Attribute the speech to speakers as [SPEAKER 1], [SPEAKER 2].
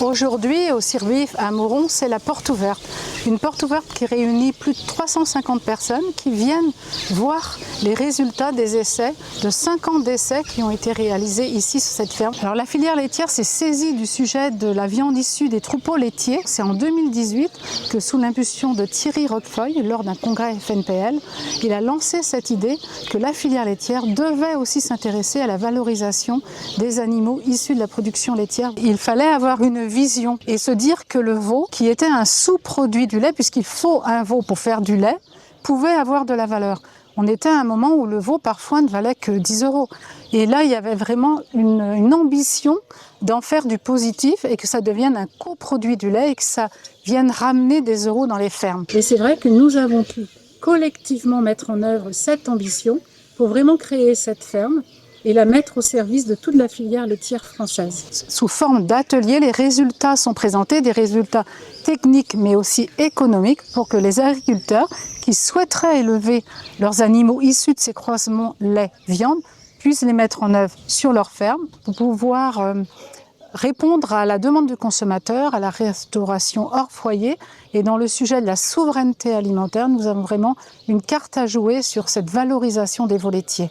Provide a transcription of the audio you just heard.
[SPEAKER 1] Aujourd'hui, au Cirbif à Mouron, c'est la porte ouverte. Une porte ouverte qui réunit plus de 350 personnes qui viennent voir les résultats des essais, de 5 ans d'essais qui ont été réalisés ici sur cette ferme. Alors la filière laitière s'est saisie du sujet de la viande issue des troupeaux laitiers. C'est en 2018 que, sous l'impulsion de Thierry Roquefeuille, lors d'un congrès FNPL, il a lancé cette idée que la filière laitière devait aussi s'intéresser à la valorisation des animaux issus de la production laitière. Il fallait avoir une vision et se dire que le veau, qui était un sous-produit du lait, puisqu'il faut un veau pour faire du lait, pouvait avoir de la valeur. On était à un moment où le veau parfois ne valait que 10 €. Et là, il y avait vraiment une ambition d'en faire du positif et que ça devienne un coproduit du lait et que ça vienne ramener des euros dans les fermes. Et c'est vrai que nous avons pu collectivement mettre en œuvre cette ambition pour vraiment créer cette ferme et la mettre au service de toute la filière laitière française. Sous forme d'ateliers, les résultats sont présentés, des résultats techniques mais aussi économiques pour que les agriculteurs qui souhaiteraient élever leurs animaux issus de ces croisements lait-viande puissent les mettre en œuvre sur leur ferme pour pouvoir répondre à la demande du consommateur, à la restauration hors foyer. Et dans le sujet de la souveraineté alimentaire, nous avons vraiment une carte à jouer sur cette valorisation des veaux laitiers.